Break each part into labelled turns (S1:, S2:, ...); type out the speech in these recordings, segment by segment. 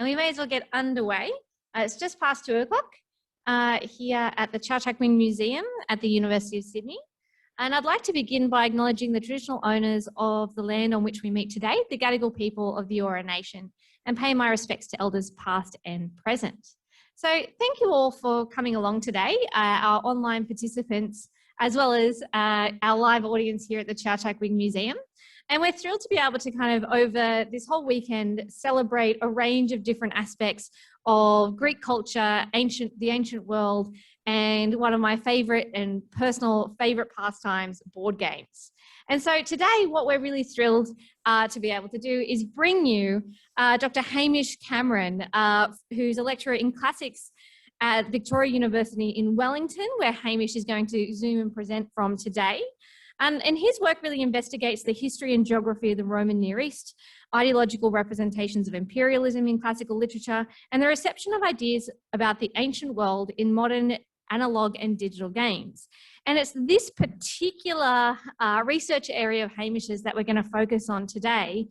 S1: and we may as well get underway. It's just past 2 o'clock here at the Casasola Museum at the University of Sydney. And I'd like to begin by acknowledging the traditional owners of the land on which we meet today, the Gadigal people of the Eora Nation, and pay my respects to elders past and present. So thank you all for coming along today, our online participants, as well as our live audience here at the Casasola Museum. And we're thrilled to be able to kind of over this whole weekend celebrate a range of different aspects of Greek culture, the ancient world, and one of my favorite and personal favorite pastimes, board games. And so today, what we're really thrilled to be able to do is bring you Dr. Hamish Cameron, who's a lecturer in classics at Victoria University in Wellington, where Hamish is going to Zoom and present from today. And his work really investigates the history and geography of the Roman Near East, ideological representations of imperialism in classical literature, and the reception of ideas about the ancient world in modern analog and digital games. And it's this particular research area of Hamish's that we're going to focus on today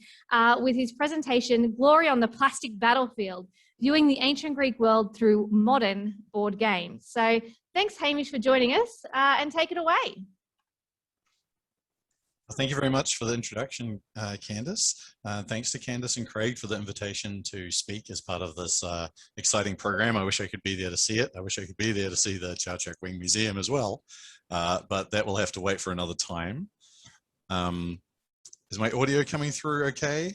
S1: with his presentation, Glory on the Plastic Battlefield, Viewing the Ancient Greek World Through Modern Board Games. So thanks, Hamish, for joining us, and take it away.
S2: Thank you very much for the introduction, Candace. Thanks to Candace and Craig for the invitation to speak as part of this exciting program. I wish I could be there to see it. I wish I could be there to see the Casasola Museum as well, but that will have to wait for another time. Is my audio coming through okay?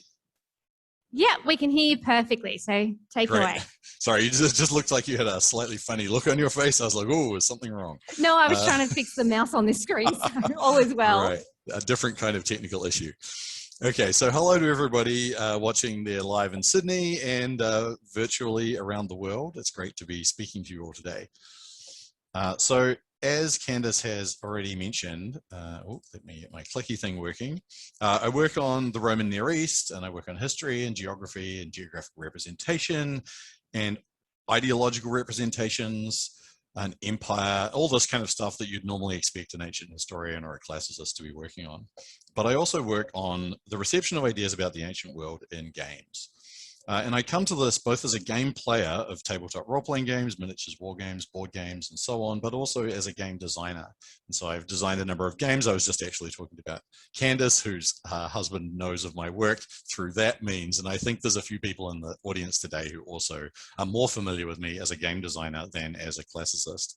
S1: Yeah, we can hear you perfectly, so take it away.
S2: Sorry, you just looked like you had a slightly funny look on your face. I was like, oh, is something wrong?
S1: No, I was trying to fix the mouse on this screen, so all is well.
S2: Right, a different kind of technical issue. Okay, so hello to everybody watching there live in Sydney and virtually around the world. It's great to be speaking to you all today. So as Candace has already mentioned, let me get my clicky thing working. I work on the Roman Near East, and I work on history and geography and geographical representation and ideological representations and empire, all this kind of stuff that you'd normally expect an ancient historian or a classicist to be working on. But I also work on the reception of ideas about the ancient world in games. And I come to this both as a game player of tabletop role-playing games, miniatures, war games, board games, and so on, but also as a game designer. And so I've designed a number of games. I was just actually talking about Candace, whose husband knows of my work through that means. And I think there's a few people in the audience today who also are more familiar with me as a game designer than as a classicist.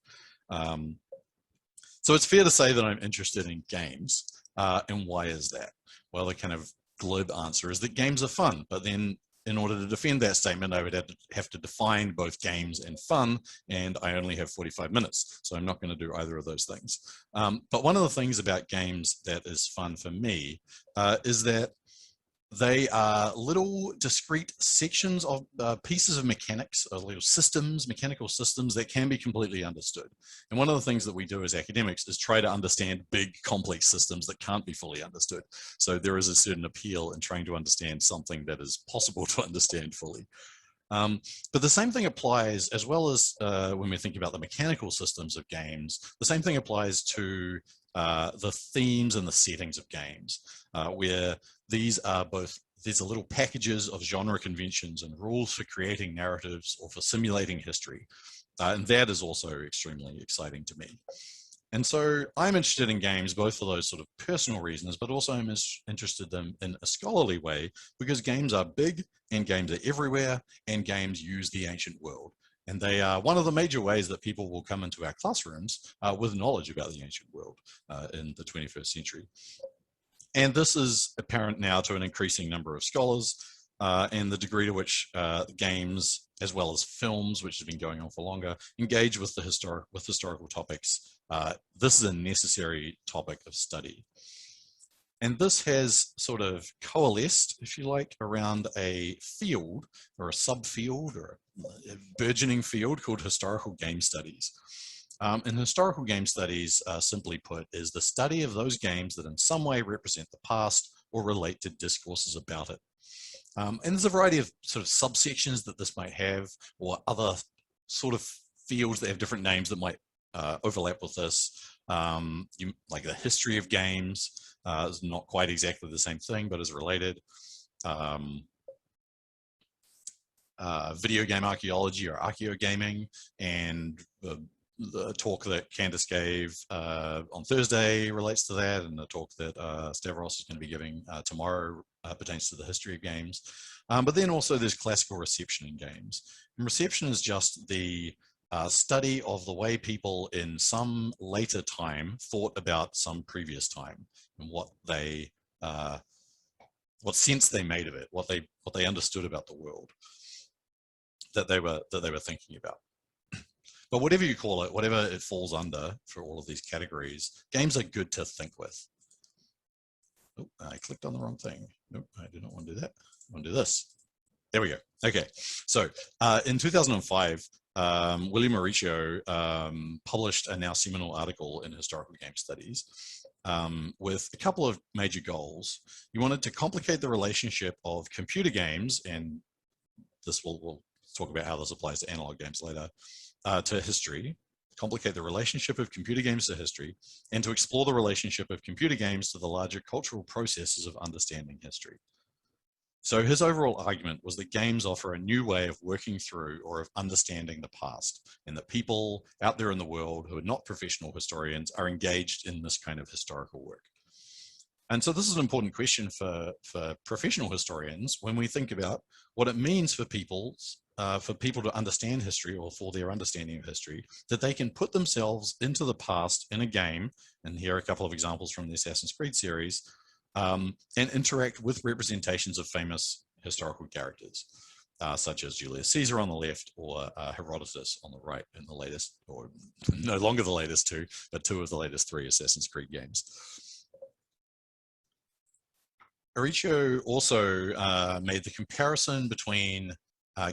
S2: So it's fair to say that I'm interested in games. And why is that? Well, the kind of glib answer is that games are fun, but then in order to defend that statement, I would have to define both games and fun, and I only have 45 minutes, so I'm not going to do either of those things. But one of the things about games that is fun for me is that they are little discrete sections of pieces of mechanics, little systems, mechanical systems that can be completely understood. And one of the things that we do as academics is try to understand big, complex systems that can't be fully understood. So there is a certain appeal in trying to understand something that is possible to understand fully. But the same thing applies, as well as when we think about the mechanical systems of games, the same thing applies to the themes and the settings of games, where these are little packages of genre conventions and rules for creating narratives or for simulating history. And that is also extremely exciting to me. And so I'm interested in games, both for those sort of personal reasons, but also I'm interested in a scholarly way, because games are big and games are everywhere and games use the ancient world. And they are one of the major ways that people will come into our classrooms with knowledge about the ancient world in the 21st century. And this is apparent now to an increasing number of scholars, and the degree to which games, as well as films, which has been going on for longer, engage with historical topics. This is a necessary topic of study. And this has sort of coalesced, if you like, around a field or a subfield or a burgeoning field called historical game studies. And historical game studies, simply put, is the study of those games that in some way represent the past or relate to discourses about it. And there's a variety of sort of subsections that this might have, or other sort of fields that have different names that might overlap with this. Like the history of games is not quite exactly the same thing, but is related. video game archaeology or archaeogaming, and the talk that Candace gave on Thursday relates to that, and the talk that Stavros is going to be giving tomorrow pertains to the history of games. But then also there's classical reception in games. And reception is just the study of the way people in some later time thought about some previous time, and what sense they made of it, what they understood about the world that they were thinking about. But whatever you call it, whatever it falls under for all of these categories, games are good to think with. Oh, I clicked on the wrong thing. Nope, I do not want to do that. I want to do this. There we go. Okay, so in 2005, William Uricchio published a now seminal article in Historical Game Studies with a couple of major goals. He wanted to complicate the relationship of computer games, and this we'll talk about how this applies to analog games later, to history, complicate the relationship of computer games to history, and to explore the relationship of computer games to the larger cultural processes of understanding history. So his overall argument was that games offer a new way of working through or of understanding the past, and that people out there in the world who are not professional historians are engaged in this kind of historical work. And so this is an important question for professional historians when we think about what it means for people to understand history, or for their understanding of history, that they can put themselves into the past in a game, and here are a couple of examples from the Assassin's Creed series, and interact with representations of famous historical characters, such as Julius Caesar on the left, or Herodotus on the right in the latest, or no longer the latest two, but two of the latest 3 Assassin's Creed games. Uricchio also made the comparison between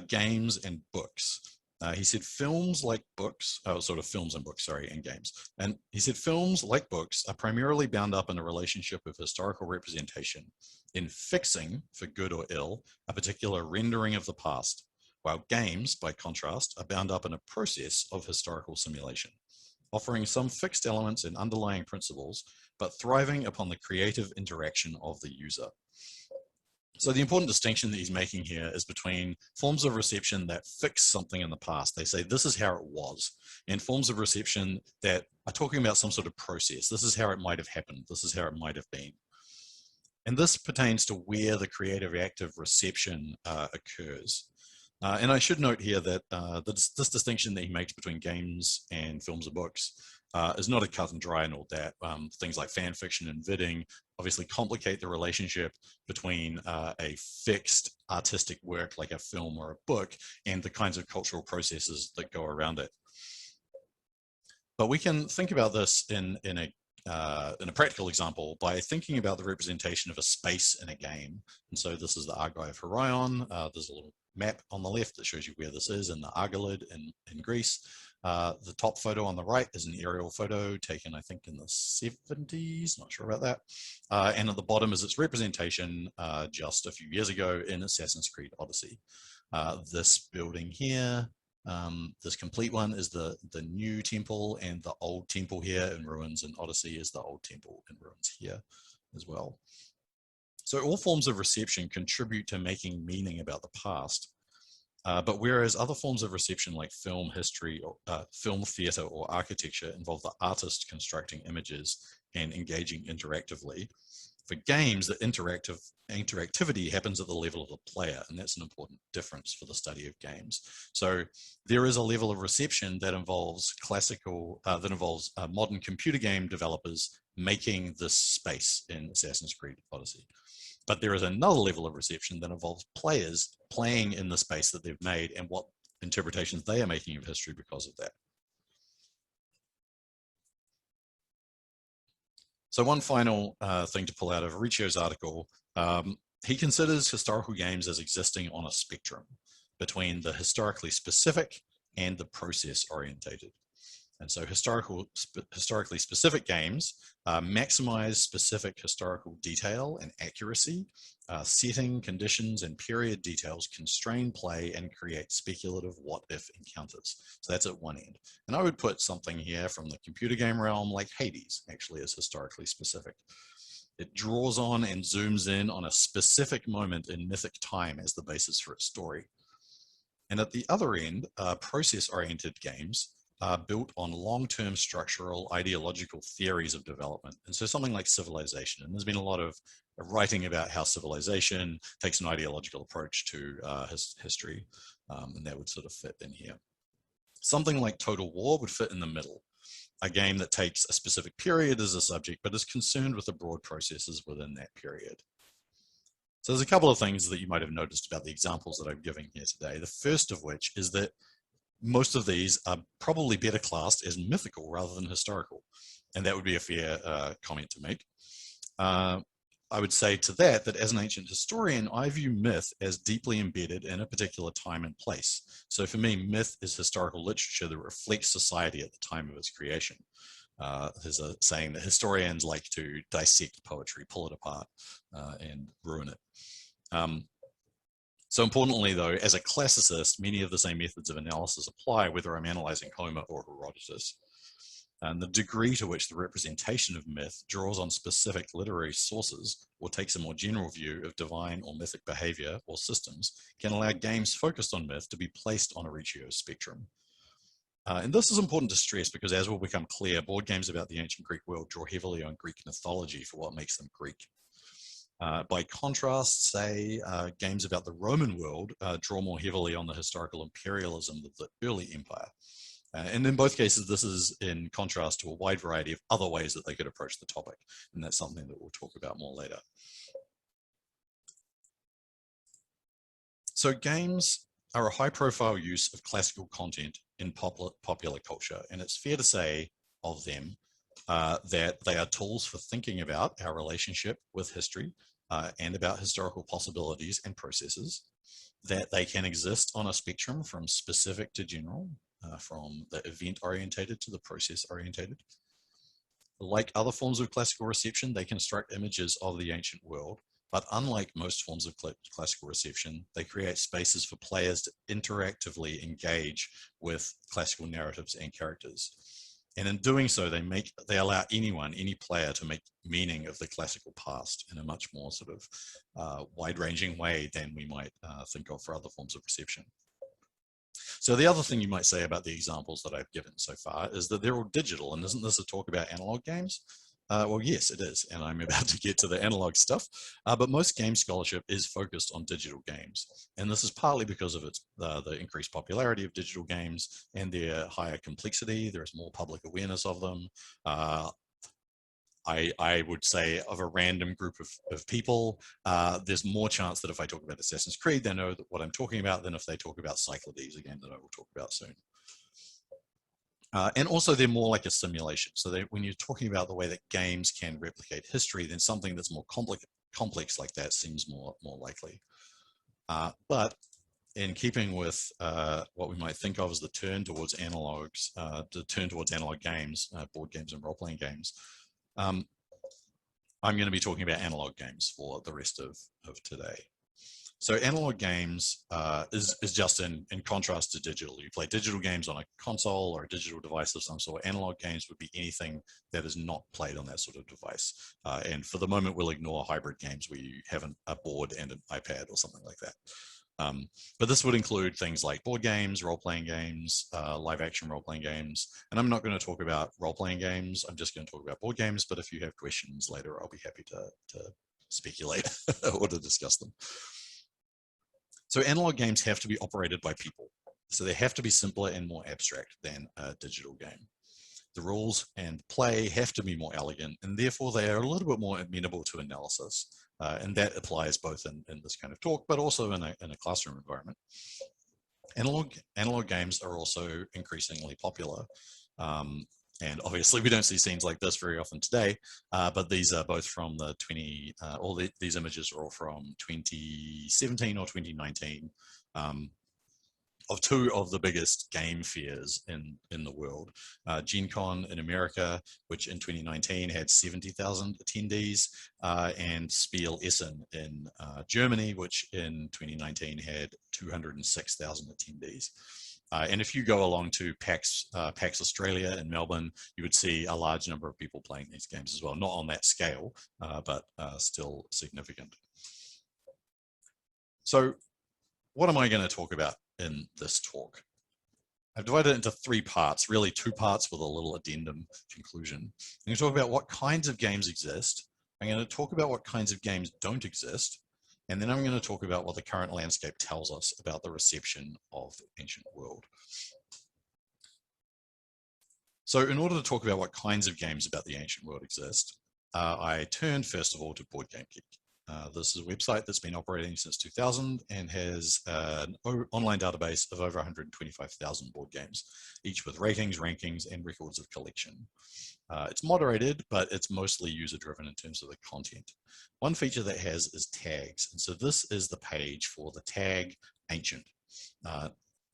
S2: games and books. He said films like books, films and books, sorry, and games. And he said films like books are primarily bound up in a relationship of historical representation, in fixing, for good or ill, a particular rendering of the past, while games, by contrast, are bound up in a process of historical simulation, offering some fixed elements and underlying principles, but thriving upon the creative interaction of the user. So the important distinction that he's making here is between forms of reception that fix something in the past. They say this is how it was, and forms of reception that are talking about some sort of process. This is how it might have happened. This is how it might have been. And this pertains to where the creative act of reception occurs. And I should note here that this distinction that he makes between games and films and books is not a cut and dry and all that. Things like fan fiction and vidding obviously complicate the relationship between a fixed artistic work like a film or a book and the kinds of cultural processes that go around it. But we can think about this in a practical example by thinking about the representation of a space in a game. And so this is the Argive Heraion. There's a little map on the left that shows you where this is in the Argolid in Greece. The top photo on the right is an aerial photo taken, I think, in the 70s, not sure about that. And at the bottom is its representation just a few years ago in Assassin's Creed Odyssey. This building here, this complete one, is the new temple, and the old temple here in ruins in Odyssey is the old temple in ruins here as well. So all forms of reception contribute to making meaning about the past. But whereas other forms of reception like film, history, or, film, theatre, or architecture involve the artist constructing images and engaging interactively, for games, the interactivity happens at the level of the player, and that's an important difference for the study of games. So there is a level of reception that involves modern computer game developers making this space in Assassin's Creed Odyssey. But there is another level of reception that involves players playing in the space that they've made and what interpretations they are making of history because of that. So one final thing to pull out of Uricchio's article, he considers historical games as existing on a spectrum between the historically specific and the process orientated. And so historically specific games maximize specific historical detail and accuracy. Setting, conditions, and period details constrain play and create speculative what-if encounters. So that's at one end. And I would put something here from the computer game realm like Hades actually as historically specific. It draws on and zooms in on a specific moment in mythic time as the basis for its story. And at the other end, process-oriented games are built on long-term structural ideological theories of development. And so something like civilization, and there's been a lot of writing about how civilization takes an ideological approach to history, and that would sort of fit in here. Something like Total War would fit in the middle, a game that takes a specific period as a subject, but is concerned with the broad processes within that period. So there's a couple of things that you might have noticed about the examples that I'm giving here today. The first of which is that most of these are probably better classed as mythical rather than historical. And that would be a fair comment to make. I would say to that as an ancient historian, I view myth as deeply embedded in a particular time and place. So for me, myth is historical literature that reflects society at the time of its creation. There's a saying that historians like to dissect poetry, pull it apart, and ruin it. So importantly, though, as a classicist, many of the same methods of analysis apply whether I'm analyzing Homer or Herodotus. And the degree to which the representation of myth draws on specific literary sources or takes a more general view of divine or mythic behavior or systems can allow games focused on myth to be placed on Uricchio's spectrum. And this is important to stress because, as will become clear, board games about the ancient Greek world draw heavily on Greek mythology for what makes them Greek. By contrast, say, games about the Roman world draw more heavily on the historical imperialism of the early empire. And in both cases, this is in contrast to a wide variety of other ways that they could approach the topic. And that's something that we'll talk about more later. So games are a high-profile use of classical content in popular culture. And it's fair to say of them that they are tools for thinking about our relationship with history and about historical possibilities and processes, that they can exist on a spectrum from specific to general, from the event-orientated to the process-orientated. Like other forms of classical reception, they construct images of the ancient world, but unlike most forms of classical reception, they create spaces for players to interactively engage with classical narratives and characters. And in doing so, they allow any player to make meaning of the classical past in a much more sort of wide-ranging way than we might think of for other forms of reception. So the other thing you might say about the examples that I've given so far is that they're all digital, and isn't this a talk about analog games? Well, yes, it is, and I'm about to get to the analog stuff, but most game scholarship is focused on digital games, and this is partly because of the increased popularity of digital games and their higher complexity. There's more public awareness of them. I would say of a random group of people, there's more chance that if I talk about Assassin's Creed, they know what I'm talking about than if they talk about Cyclades, again, that I will talk about soon. And also they're more like a simulation. So when you're talking about the way that games can replicate history, then something that's more complex like that seems more likely. But in keeping with what we might think of as the turn towards analogs, the turn towards analog games, board games and role-playing games, I'm going to be talking about analog games for the rest of today. So analog games is just in contrast to digital. You play digital games on a console or a digital device of some sort. Analog games would be anything that is not played on that sort of device. And for the moment, we'll ignore hybrid games where you have a board and an iPad or something like that. But this would include things like board games, role-playing games, live action role-playing games. And I'm not going to talk about role-playing games. I'm just going to talk about board games. But if you have questions later, I'll be happy to speculate or to discuss them. So analog games have to be operated by people. So they have to be simpler and more abstract than a digital game. The rules and play have to be more elegant, and therefore they are a little bit more amenable to analysis. And that applies both in this kind of talk, but also in a classroom environment. Analog games are also increasingly popular. And obviously we don't see scenes like this very often today, but these are both from the these images are all from 2017 or 2019 of two of the biggest game fairs in the world. Gen Con in America, which in 2019 had 70,000 attendees, and Spiel Essen in Germany, which in 2019 had 206,000 attendees. And if you go along to PAX Australia in Melbourne, you would see a large number of people playing these games as well. Not on that scale, but still significant. So what am I going to talk about in this talk. I've divided it into 3 parts, really 2 parts with a little addendum conclusion. I'm going to talk about what kinds of games exist. I'm going to talk about what kinds of games don't exist. And then I'm going to talk about what the current landscape tells us about the reception of the ancient world. So in order to talk about what kinds of games about the ancient world exist, I turned first of all to Board Game Geek. This is a website that's been operating since 2000 and has an online database of over 125,000 board games, each with ratings, rankings, and records of collection. It's moderated, but it's mostly user-driven in terms of the content. One feature that has is tags, and so this is the page for the tag ancient,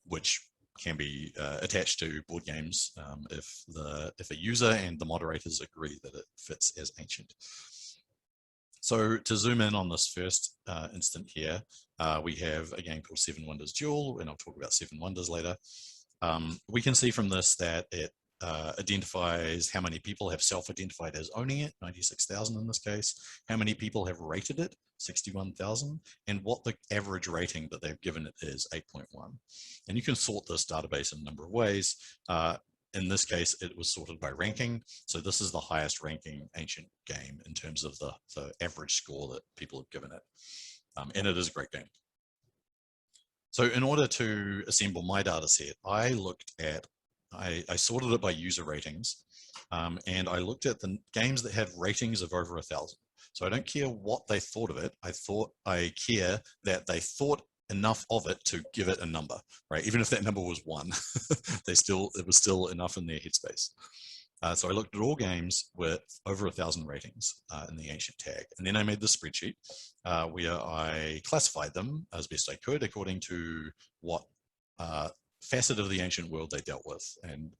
S2: which can be attached to board games if a user and the moderators agree that it fits as ancient. So to zoom in on this first instant here, we have a game called Seven Wonders Duel, and I'll talk about Seven Wonders later. We can see from this that it identifies how many people have self-identified as owning it, 96,000 in this case, how many people have rated it, 61,000, and what the average rating that they've given it is, 8.1. And you can sort this database in a number of ways. In this case, it was sorted by ranking. So this is the highest ranking ancient game in terms of the average score that people have given it. And it is a great game. So in order to assemble my data set, I sorted it by user ratings. And I looked at the games that had ratings of over 1,000. So I don't care what they thought of it. I care that they thought enough of it to give it a number, right? Even if that number was 1, it was still enough in their headspace. So I looked at all games with over 1,000 ratings in the ancient tag. And then I made this spreadsheet where I classified them as best I could according to what facet of the ancient world they dealt with. And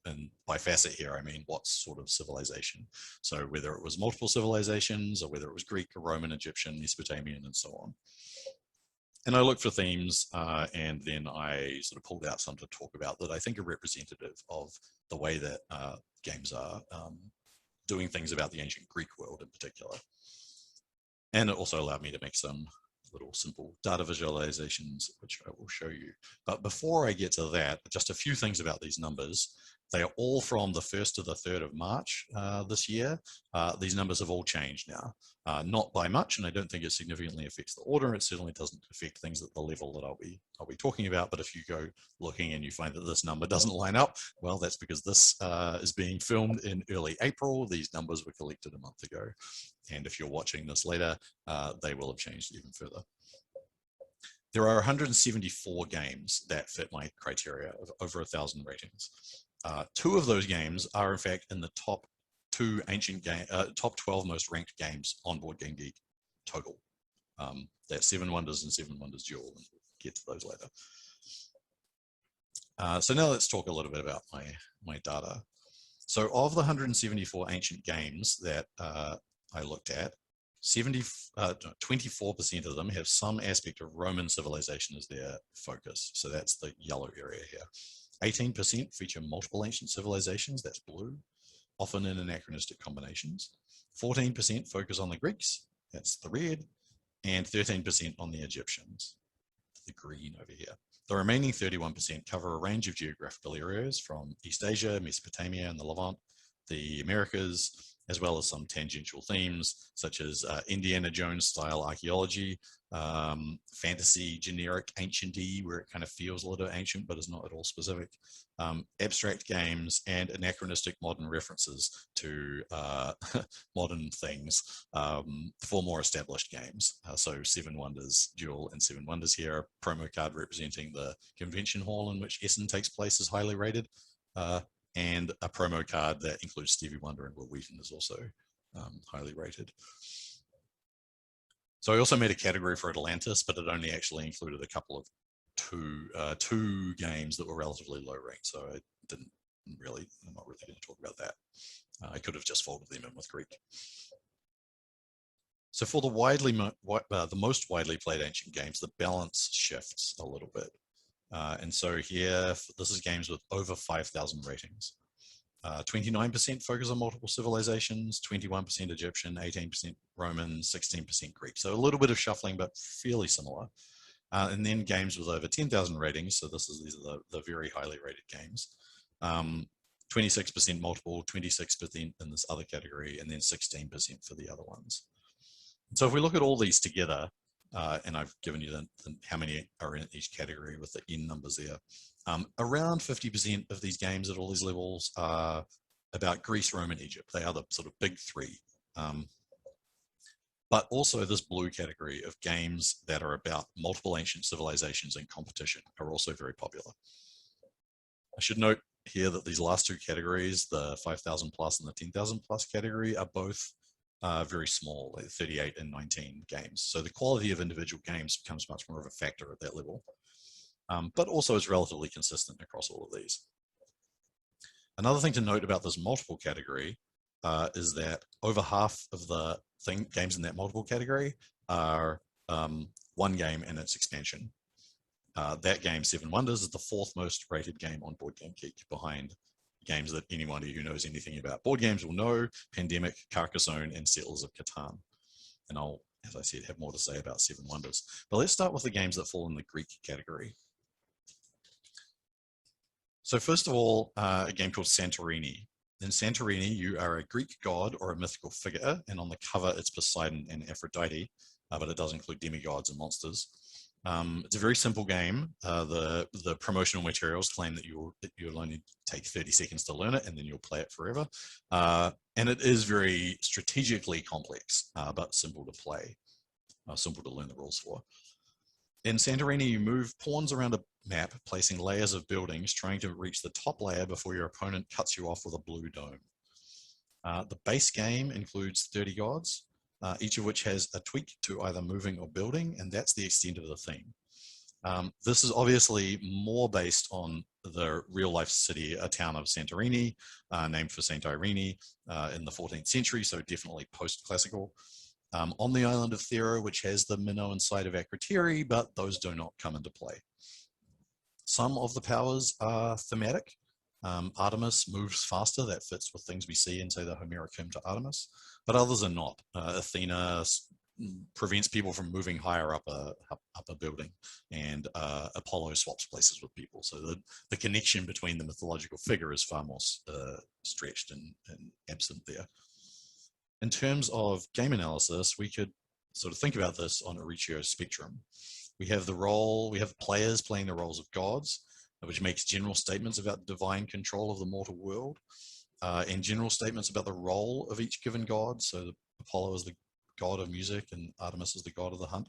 S2: by facet here, I mean what sort of civilization. So whether it was multiple civilizations or whether it was Greek or Roman, Egyptian, Mesopotamian, and so on. And I looked for themes, and then I sort of pulled out some to talk about that I think are representative of the way that games are doing things about the ancient Greek world in particular. And it also allowed me to make some little simple data visualizations, which I will show you. But before I get to that, just a few things about these numbers. They are all from the 1st to the 3rd of March this year. These numbers have all changed now, not by much, and I don't think it significantly affects the order. It certainly doesn't affect things at the level that I'll be talking about. But if you go looking and you find that this number doesn't line up, well, that's because this is being filmed in early April. These numbers were collected a month ago. And if you're watching this later, they will have changed even further. There are 174 games that fit my criteria of over 1,000 ratings. 2 of those games are in fact in the top 2 ancient game, top 12 most ranked games on Board Game Geek total. That's Seven Wonders and Seven Wonders Duel, and we'll get to those later. So now let's talk a little bit about my data. So of the 174 ancient games that I looked at, 24% of them have some aspect of Roman civilization as their focus. So that's the yellow area here. 18% feature multiple ancient civilizations, that's blue, often in anachronistic combinations. 14% focus on the Greeks, that's the red, and 13% on the Egyptians, the green over here. The remaining 31% cover a range of geographical areas from East Asia, Mesopotamia, and the Levant, the Americas, as well as some tangential themes such as Indiana Jones style archaeology, fantasy, generic ancient-y, where it kind of feels a little ancient but is not at all specific, abstract games, and anachronistic modern references to modern things for more established games. So Seven Wonders Duel and Seven Wonders here, a promo card representing the convention hall in which Essen takes place is highly rated. And a promo card that includes Stevie Wonder and Will Wheaton is also highly rated. So I also made a category for Atlantis, but it only actually included a couple of two games that were relatively low ranked. So I'm not really going to talk about that. I could have just folded them in with Greek. So for the most widely played ancient games, the balance shifts a little bit. And so here, this is games with over 5,000 ratings. 29% focus on multiple civilizations, 21% Egyptian, 18% Roman, 16% Greek. So a little bit of shuffling, but fairly similar. And then games with over 10,000 ratings. So these are the very highly rated games. 26% multiple, 26% in this other category, and then 16% for the other ones. So if we look at all these together, and I've given you how many are in each category with the N numbers there, around 50% of these games at all these levels are about Greece, Rome, and Egypt. They are the sort of big three. But also this blue category of games that are about multiple ancient civilizations and competition are also very popular. I should note here that these last two categories, the 5,000 plus and the 10,000 plus category, are both very small, like 38 and 19 games. So the quality of individual games becomes much more of a factor at that level, but also is relatively consistent across all of these. Another thing to note about this multiple category is that over half of the games in that multiple category are one game and its expansion. That game, Seven Wonders, is the fourth most rated game on Board Game Geek, behind games that anyone who knows anything about board games will know: Pandemic, Carcassonne, and Settlers of Catan. And I'll, as I said, have more to say about Seven Wonders. But let's start with the games that fall in the Greek category. So first of all, a game called Santorini. In Santorini, you are a Greek god or a mythical figure, and on the cover it's Poseidon and Aphrodite, but it does include demigods and monsters. It's a very simple game. The promotional materials claim that you'll only take 30 seconds to learn it, and then you'll play it forever. And it is very strategically complex, but simple to play, simple to learn the rules for. In Santorini, you move pawns around a map, placing layers of buildings, trying to reach the top layer before your opponent cuts you off with a blue dome. The base game includes 30 gods, each of which has a tweak to either moving or building, and that's the extent of the theme. This is obviously more based on the real-life city, a town of Santorini, named for Saint Irene in the 14th century, so definitely post-classical. On the island of Thera, which has the Minoan site of Akrotiri, but those do not come into play. Some of the powers are thematic. Artemis moves faster, that fits with things we see in, say, the Homeric hymn to Artemis, but others are not. Athena prevents people from moving higher up a building, and Apollo swaps places with people. So the connection between the mythological figure is far more stretched and absent there. In terms of game analysis, we could sort of think about this on Uricchio's spectrum. We have players playing the roles of gods, which makes general statements about divine control of the mortal world, and general statements about the role of each given god. So Apollo is the god of music and Artemis is the god of the hunt.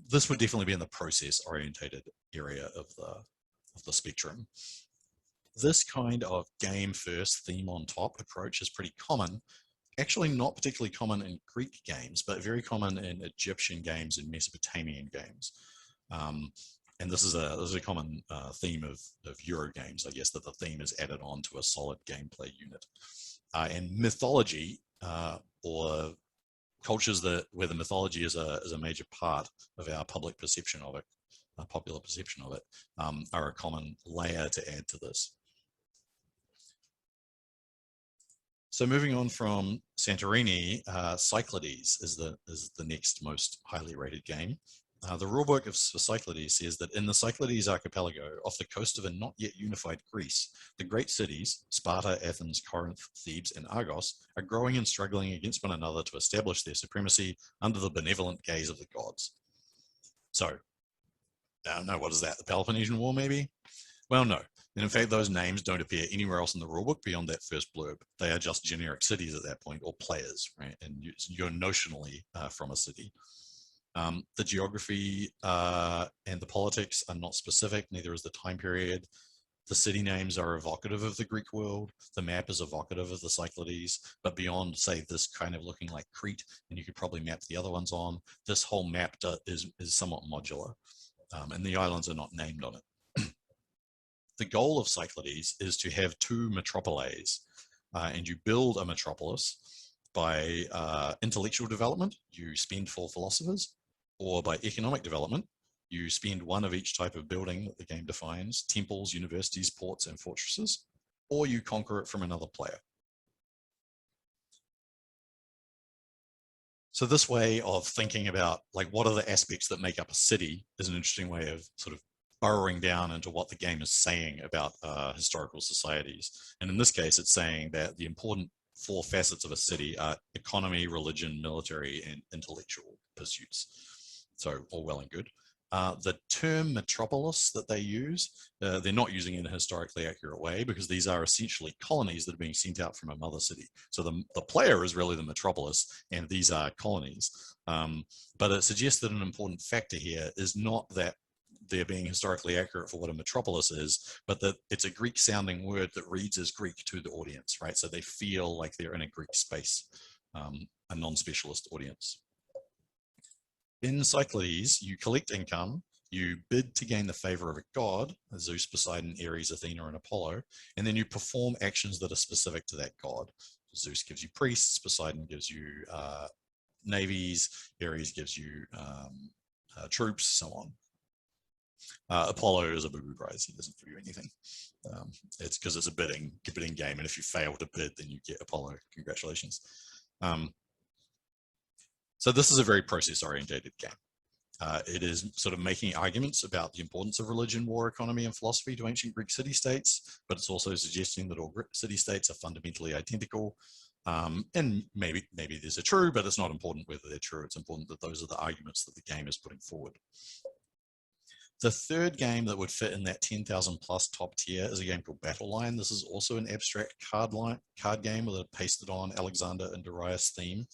S2: This would definitely be in the process-orientated area of the spectrum. This kind of game first, theme on top approach is pretty common. Actually not particularly common in Greek games, but very common in Egyptian games and Mesopotamian games. And this is a common theme of Euro games, I guess, that the theme is added on to a solid gameplay unit. And mythology, or cultures where the mythology is a major part of our public perception of it, popular perception of it, are a common layer to add to this. So moving on from Santorini, Cyclades is the next most highly rated game. The rulebook for Cyclades says that in the Cyclades archipelago, off the coast of a not yet unified Greece, the great cities, Sparta, Athens, Corinth, Thebes, and Argos, are growing and struggling against one another to establish their supremacy under the benevolent gaze of the gods. So, I don't know, what is that? The Peloponnesian War, maybe? Well, no. And in fact, those names don't appear anywhere else in the rulebook beyond that first blurb. They are just generic cities at that point, or players, right? And you're notionally from a city. The geography and the politics are not specific, neither is the time period. The city names are evocative of the Greek world. The map is evocative of the Cyclades, but beyond, say, this kind of looking like Crete, and you could probably map the other ones on, this whole map is somewhat modular, and the islands are not named on it. The goal of Cyclades is to have two metropoles, and you build a metropolis by intellectual development. You spend 4 philosophers, or by economic development. You spend 1 of each type of building that the game defines: temples, universities, ports, and fortresses, or you conquer it from another player. So this way of thinking about like what are the aspects that make up a city is an interesting way of sort of burrowing down into what the game is saying about historical societies. And in this case, it's saying that the important 4 facets of a city are economy, religion, military, and intellectual pursuits. So all well and good. The term metropolis that they use, they're not using it in a historically accurate way because these are essentially colonies that are being sent out from a mother city. So the player is really the metropolis and these are colonies. But it suggests that an important factor here is not that they're being historically accurate for what a metropolis is, but that it's a Greek sounding word that reads as Greek to the audience, right? So they feel like they're in a Greek space, a non-specialist audience. In Cyclades, you collect income, you bid to gain the favor of a god, Zeus, Poseidon, Ares, Athena, and Apollo, and then you perform actions that are specific to that god. Zeus gives you priests, Poseidon gives you navies, Ares gives you troops, so on. Apollo is a boo-boo prize. He doesn't give you anything. It's because it's a bidding game, and if you fail to bid, then you get Apollo. Congratulations. So this is a very process-orientated game. It is sort of making arguments about the importance of religion, war, economy, and philosophy to ancient Greek city-states, but it's also suggesting that all city-states are fundamentally identical. And maybe these are true, but it's not important whether they're true. It's important that those are the arguments that the game is putting forward. The third game that would fit in that 10,000 plus top tier is a game called Battle Line. This is also an abstract card game with a pasted on Alexander and Darius theme.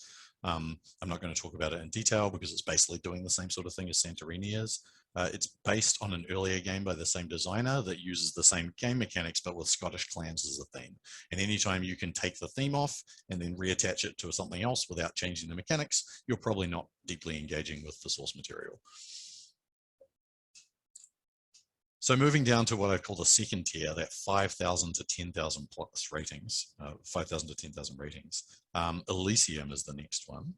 S2: I'm not going to talk about it in detail because it's basically doing the same sort of thing as Santorini is. It's based on an earlier game by the same designer that uses the same game mechanics but with Scottish clans as a theme. And anytime you can take the theme off and then reattach it to something else without changing the mechanics, you're probably not deeply engaging with the source material. So moving down to what I call the second tier, that 5,000 to 10,000 plus ratings, 5,000 to 10,000 ratings. Elysium is the next one.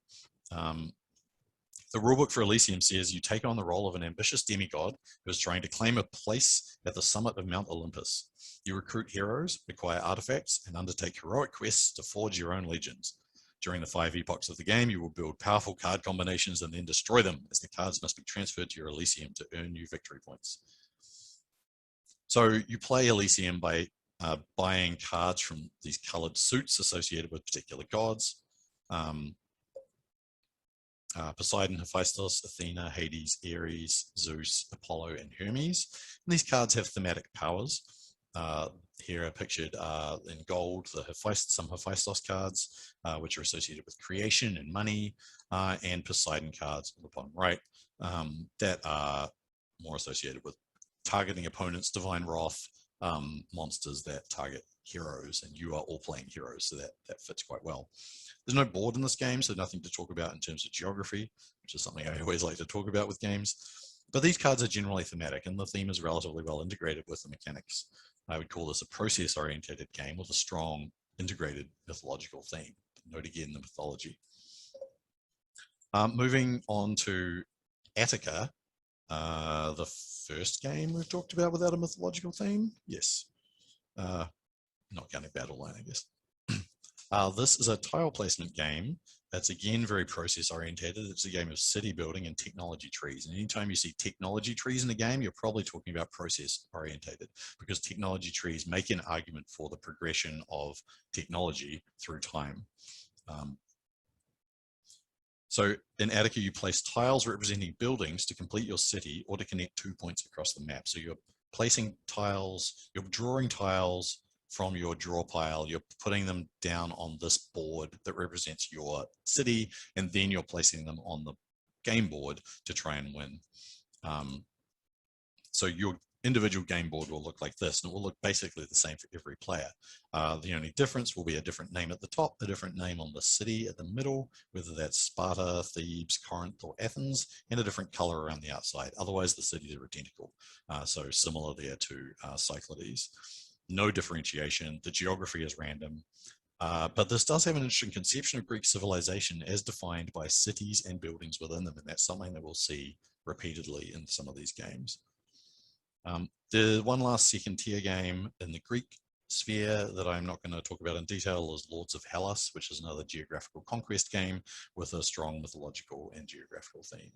S2: The rulebook for Elysium says you take on the role of an ambitious demigod who is trying to claim a place at the summit of Mount Olympus. You recruit heroes, acquire artifacts, and undertake heroic quests to forge your own legions. During the 5 epochs of the game, you will build powerful card combinations and then destroy them, as the cards must be transferred to your Elysium to earn new victory points. So you play Elysium by buying cards from these colored suits associated with particular gods. Poseidon, Hephaestus, Athena, Hades, Ares, Zeus, Apollo, and Hermes. And these cards have thematic powers. Here are pictured in gold, some Hephaestus cards, which are associated with creation and money, and Poseidon cards on the bottom right that are more associated with targeting opponents, divine wrath, monsters that target heroes, and you are all playing heroes, so that fits quite well. There's no board in this game, so nothing to talk about in terms of geography, which is something I always like to talk about with games. But these cards are generally thematic, and the theme is relatively well integrated with the mechanics. I would call this a process-oriented game with a strong integrated mythological theme. Note again the mythology. Moving on to Attika, the first game we've talked about without a mythological theme. Yes. Not counting Battle Line, I guess. This is a tile placement game that's again very process oriented. It's a game of city building and technology trees. And anytime you see technology trees in a game, you're probably talking about process orientated, because technology trees make an argument for the progression of technology through time. So in Attika, you place tiles representing buildings to complete your city or to connect 2 points across the map. So you're placing tiles, you're drawing tiles from your draw pile, you're putting them down on this board that represents your city, and then you're placing them on the game board to try and win. So your individual game board will look like this, and it will look basically the same for every player. The only difference will be a different name at the top, a different name on the city at the middle, whether that's Sparta, Thebes, Corinth, or Athens, and a different color around the outside. Otherwise, the cities are identical. So similar there to Cyclades. No differentiation. The geography is random. But this does have an interesting conception of Greek civilization as defined by cities and buildings within them, and that's something that we'll see repeatedly in some of these games. The one last second tier game in the Greek sphere that I'm not going to talk about in detail is Lords of Hellas, which is another geographical conquest game with a strong mythological and geographical theme.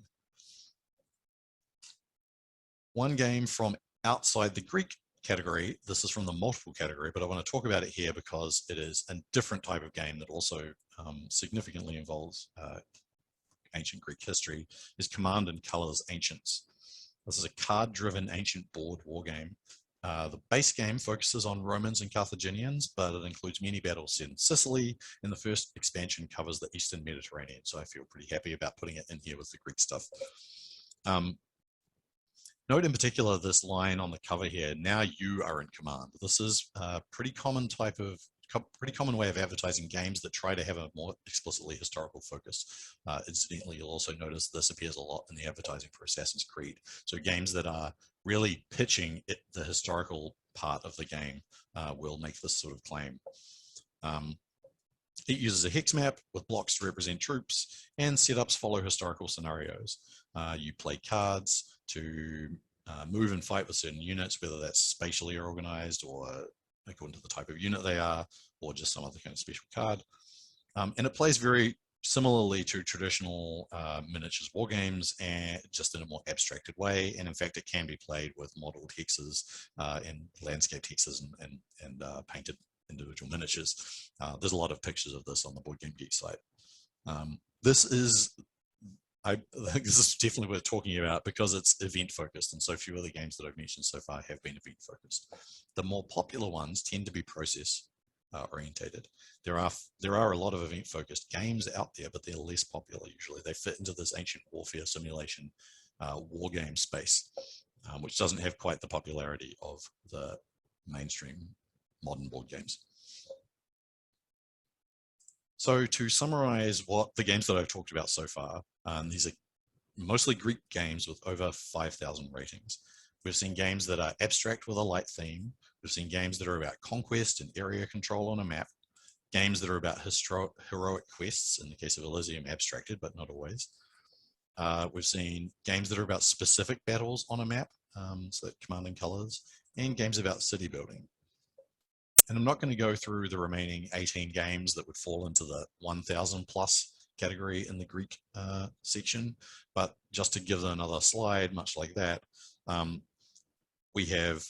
S2: One game from outside the Greek category, this is from the multiple category, but I want to talk about it here because it is a different type of game that also significantly involves ancient Greek history, is Command and Colors Ancients. This is a card-driven ancient board war game. The base game focuses on Romans and Carthaginians, but it includes many battles in Sicily, and the first expansion covers the Eastern Mediterranean, so I feel pretty happy about putting it in here with the Greek stuff. Note in particular this line on the cover here, now you are in command. This is a pretty common way of advertising games that try to have a more explicitly historical focus. Incidentally, you'll also notice this appears a lot in the advertising for Assassin's Creed. So games that are really pitching the historical part of the game will make this sort of claim. It uses a hex map with blocks to represent troops, and setups follow historical scenarios. You play cards to move and fight with certain units, whether that's spatially organized or according to the type of unit they are, or just some other kind of special card. And it plays very similarly to traditional miniatures war games, and just in a more abstracted way. And in fact, it can be played with modeled hexes and landscape hexes and painted individual miniatures. There's a lot of pictures of this on the Board Game Geek site. I think this is definitely worth talking about because it's event focused, and so few of the games that I've mentioned so far have been event focused. The more popular ones tend to be process orientated. There are a lot of event focused games out there, but they're less popular usually. They fit into this ancient warfare simulation war game space, which doesn't have quite the popularity of the mainstream modern board games. So to summarize what the games that I've talked about so far, these are mostly Greek games with over 5,000 ratings. We've seen games that are abstract with a light theme. We've seen games that are about conquest and area control on a map. Games that are about heroic quests, in the case of Elysium, abstracted, but not always. We've seen games that are about specific battles on a map, so that Command and Colors, and games about city building. And I'm not going to go through the remaining 18 games that would fall into the 1,000 plus category in the Greek section, but just to give another slide, much like that, we have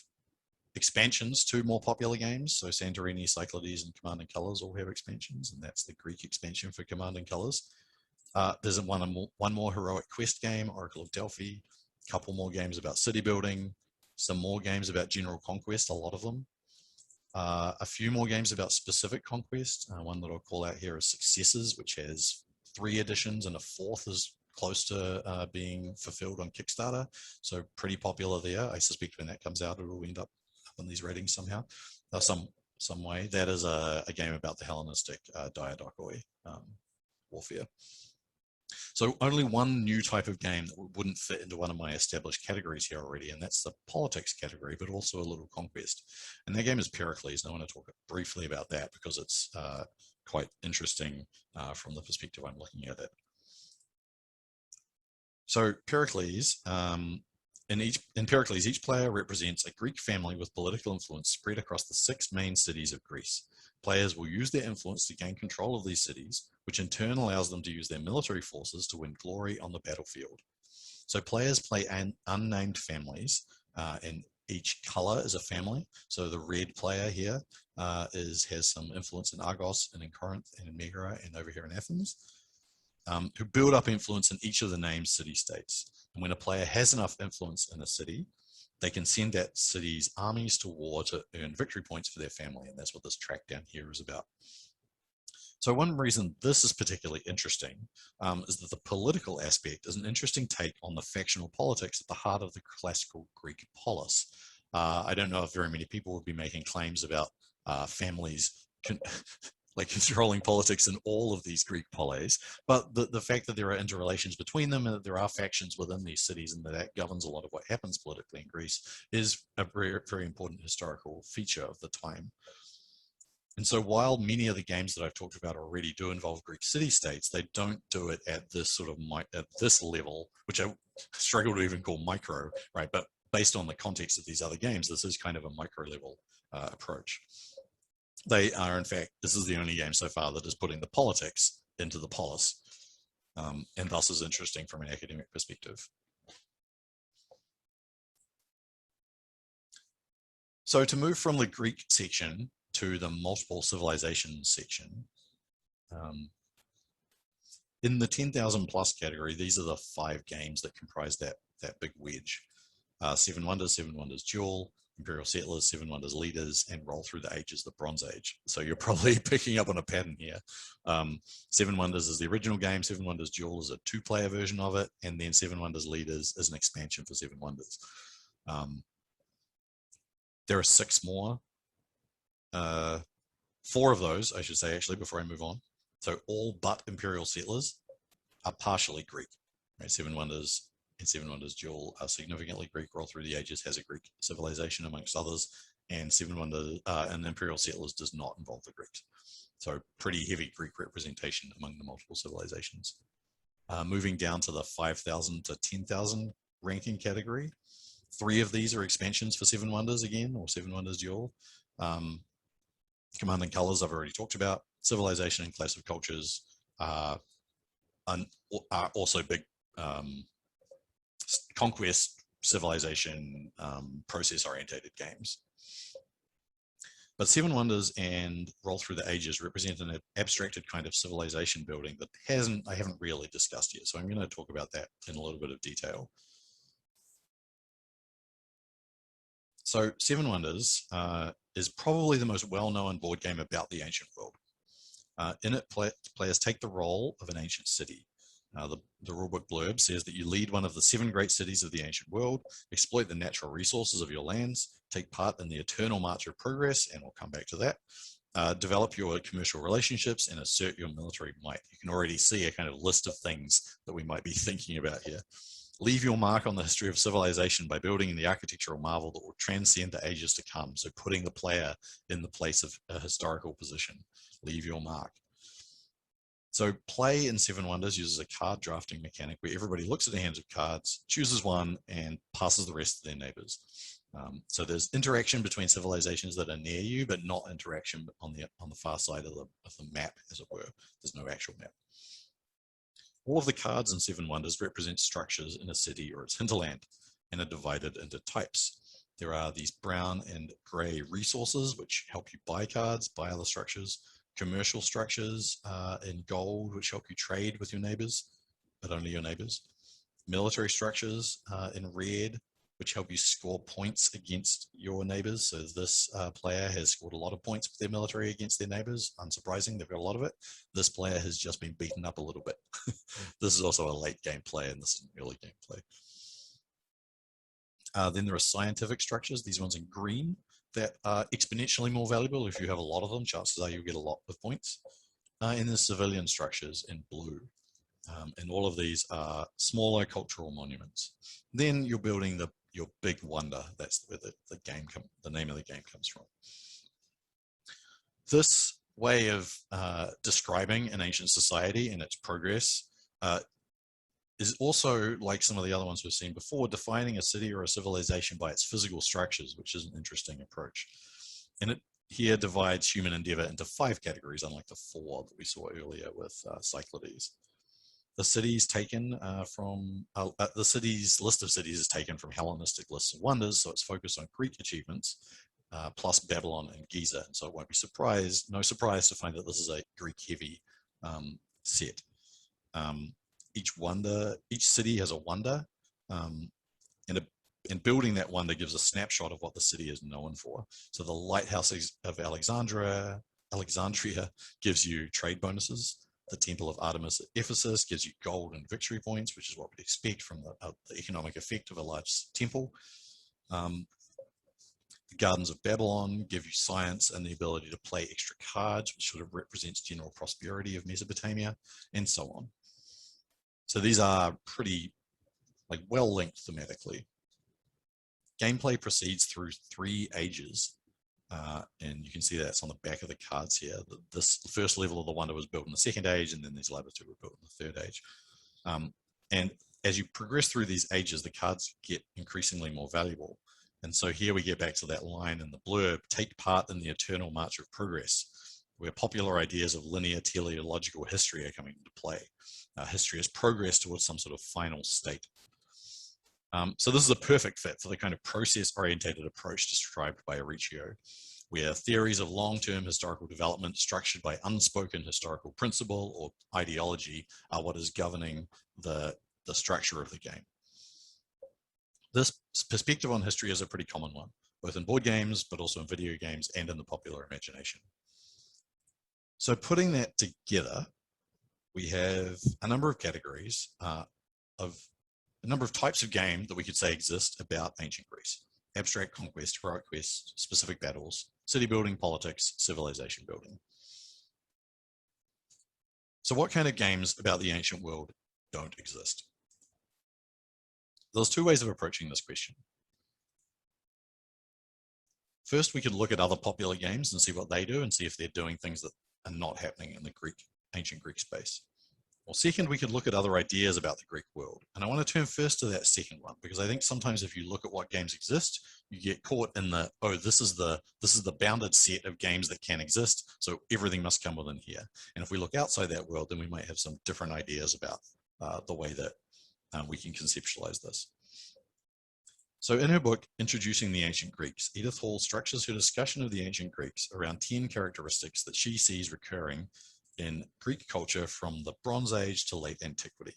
S2: expansions to more popular games. So Santorini, Cyclades, and Command and Colors all have expansions, and that's the Greek expansion for Command and Colors. There's one more heroic quest game, Oracle of Delphi, a couple more games about city building, some more games about general conquest, a lot of them. A few more games about specific conquest. One that I'll call out here is Successes, which has 3 editions and a 4th is close to being fulfilled on Kickstarter. So pretty popular there. I suspect when that comes out, it will end up in these ratings somehow, some way. That is a game about the Hellenistic diadochoi warfare. So only one new type of game that wouldn't fit into one of my established categories here already, and that's the politics category, but also a little conquest. And that game is Pericles, and I want to talk briefly about that because it's quite interesting from the perspective I'm looking at it. So Pericles, in Pericles, each player represents a Greek family with political influence spread across the 6 main cities of Greece. Players will use their influence to gain control of these cities, which in turn allows them to use their military forces to win glory on the battlefield. So players play unnamed families, and each color is a family. So the red player here has some influence in Argos and in Corinth and in Megara and over here in Athens, who build up influence in each of the named city-states. And when a player has enough influence in a city, they can send that city's armies to war to earn victory points for their family. And that's what this track down here is about. So one reason this is particularly interesting is that the political aspect is an interesting take on the factional politics at the heart of the classical Greek polis. I don't know if very many people would be making claims about families controlling politics in all of these Greek polis, but the fact that there are interrelations between them and that there are factions within these cities and that governs a lot of what happens politically in Greece is a very, very important historical feature of the time. And so while many of the games that I've talked about already do involve Greek city-states, they don't do it at this sort of at this level, which I struggle to even call micro, right? But based on the context of these other games, this is kind of a micro level approach. They are, in fact, this is the only game so far that is putting the politics into the polis, and thus is interesting from an academic perspective. So to move from the Greek section to the multiple civilizations section, in the 10,000 plus category, these are the 5 games that comprise that big wedge. Seven Wonders Duel, Imperial Settlers, Seven Wonders Leaders, and Roll Through the Ages, the Bronze Age. So you're probably picking up on a pattern here. Seven Wonders is the original game, Seven Wonders Duel is a 2-player version of it, and then Seven Wonders Leaders is an expansion for Seven Wonders. There are 6 more. 4 of those, I should say, actually, before I move on. So all but Imperial Settlers are partially Greek. Right? Seven Wonders and Seven Wonders Duel are significantly Greek. Roll Through the Ages has a Greek civilization amongst others, and Seven Wonders and Imperial Settlers does not involve the Greeks. So pretty heavy Greek representation among the multiple civilizations. Moving down to the 5,000 to 10,000 ranking category, 3 of these are expansions for Seven Wonders again, or Seven Wonders Duel. Command and Colors I've already talked about. Civilization and Clash of Cultures are also big conquest, civilization, process-orientated games. But Seven Wonders and Roll Through the Ages represent an abstracted kind of civilization building that I haven't really discussed yet. So I'm going to talk about that in a little bit of detail. So Seven Wonders is probably the most well-known board game about the ancient world. In it, players take the role of an ancient city. The rulebook blurb says that you lead one of the 7 great cities of the ancient world, exploit the natural resources of your lands, take part in the eternal march of progress, and we'll come back to that, develop your commercial relationships, and assert your military might. You can already see a kind of list of things that we might be thinking about here. Leave your mark on the history of civilization by building the architectural marvel that will transcend the ages to come. So putting the player in the place of a historical position. Leave your mark. So play in Seven Wonders uses a card drafting mechanic where everybody looks at the hands of cards, chooses one, and passes the rest to their neighbors. So there's interaction between civilizations that are near you, but not interaction on the far side of the map, as it were. There's no actual map. All of the cards in Seven Wonders represent structures in a city or its hinterland and are divided into types. There are these brown and gray resources, which help you buy cards, buy other structures, commercial structures in gold, which help you trade with your neighbors, but only your neighbors. Military structures in red, which help you score points against your neighbors. So this player has scored a lot of points with their military against their neighbors. Unsurprising, they've got a lot of it. This player has just been beaten up a little bit. This is also a late game play, and this is an early game play. Then there are scientific structures, these ones in green, that are exponentially more valuable. If you have a lot of them, chances are you'll get a lot of points. And there's civilian structures in blue. And all of these are smaller cultural monuments. Then you're building your big wonder. That's where the name of the game comes from. This way of describing an ancient society and its progress is also, like some of the other ones we've seen before, defining a city or a civilization by its physical structures, which is an interesting approach. And it here divides human endeavor into 5 categories, unlike the 4 that we saw earlier with Cyclades. The cities taken the cities list of cities is taken from Hellenistic lists of wonders, so it's focused on Greek achievements, plus Babylon and Giza. And so it won't be no surprise to find that this is a Greek-heavy set. Each city has a wonder, and building that wonder gives a snapshot of what the city is known for. So the lighthouse of Alexandria gives you trade bonuses. The Temple of Artemis at Ephesus gives you gold and victory points, which is what we'd expect from the economic effect of a large temple. The Gardens of Babylon give you science and the ability to play extra cards, which sort of represents general prosperity of Mesopotamia, and so on. So these are pretty well linked thematically. Gameplay proceeds through 3 ages. And you can see that's on the back of the cards here. The first level of the wonder was built in the 2nd age, and then these latter 2 were built in the 3rd age. And as you progress through these ages, the cards get increasingly more valuable. And so here we get back to that line in the blurb, take part in the eternal march of progress, where popular ideas of linear teleological history are coming into play. History is progress towards some sort of final state. So this is a perfect fit for the kind of process-orientated approach described by Uricchio, where theories of long-term historical development structured by unspoken historical principle or ideology are what is governing the structure of the game. This perspective on history is a pretty common one, both in board games, but also in video games and in the popular imagination. So putting that together, we have a number of categories of a number of types of game that we could say exist about ancient Greece: abstract conquest, heroic quest, specific battles, city building, politics, civilization building. So what kind of games about the ancient world don't exist? There's two ways of approaching this question. First, we could look at other popular games and see what they do and see if they're doing things that are not happening in the ancient Greek space. Or second, we could look at other ideas about the Greek world. And I want to turn first to that second one, because I think sometimes if you look at what games exist, you get caught in the, oh, this is the bounded set of games that can exist, so everything must come within here. And if we look outside that world, then we might have some different ideas about the way that we can conceptualize this. So in her book, Introducing the Ancient Greeks, Edith Hall structures her discussion of the ancient Greeks around 10 characteristics that she sees recurring in Greek culture from the Bronze Age to late antiquity.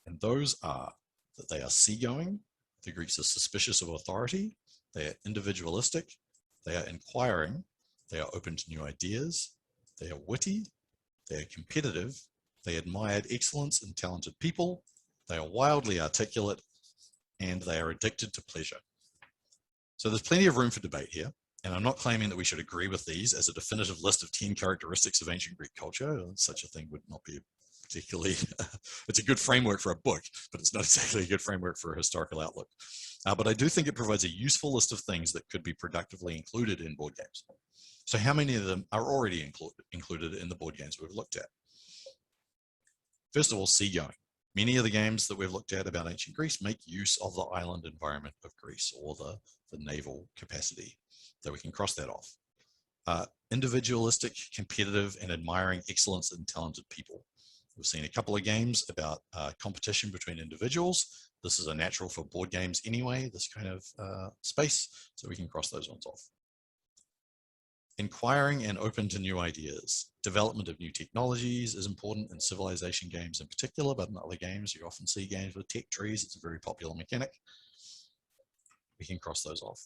S2: And those are that they are seagoing, the Greeks are suspicious of authority, they are individualistic, they are inquiring, they are open to new ideas, they are witty, they are competitive, they admired excellence in talented people, they are wildly articulate, and they are addicted to pleasure. So there's plenty of room for debate here. And I'm not claiming that we should agree with these as a definitive list of 10 characteristics of ancient Greek culture. Such a thing would not be particularly, it's a good framework for a book, but it's not exactly a good framework for a historical outlook. But I do think it provides a useful list of things that could be productively included in board games. So how many of them are already included in the board games we've looked at? First of all, seagoing. Many of the games that we've looked at about ancient Greece make use of the island environment of Greece, or the naval capacity. So we can cross that off. Individualistic, competitive, and admiring excellence in talented people. We've seen a couple of games about competition between individuals. This is a natural for board games anyway, this kind of space, so we can cross those ones off. Inquiring and open to new ideas. Development of new technologies is important in civilization games in particular, but in other games, you often see games with tech trees. It's a very popular mechanic. We can cross those off.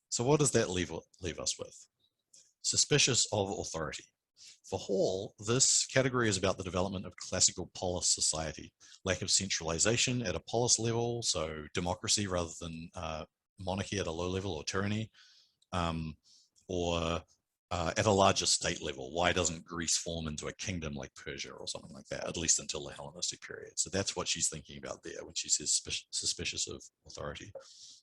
S2: So what does that leave us with? Suspicious of authority. For Hall, this category is about the development of classical polis society, lack of centralization at a polis level, so democracy rather than monarchy at a low level, or tyranny, or at a larger state level. Why doesn't Greece form into a kingdom like Persia or something like that, at least until the Hellenistic period? So that's what she's thinking about there when she says suspicious of authority.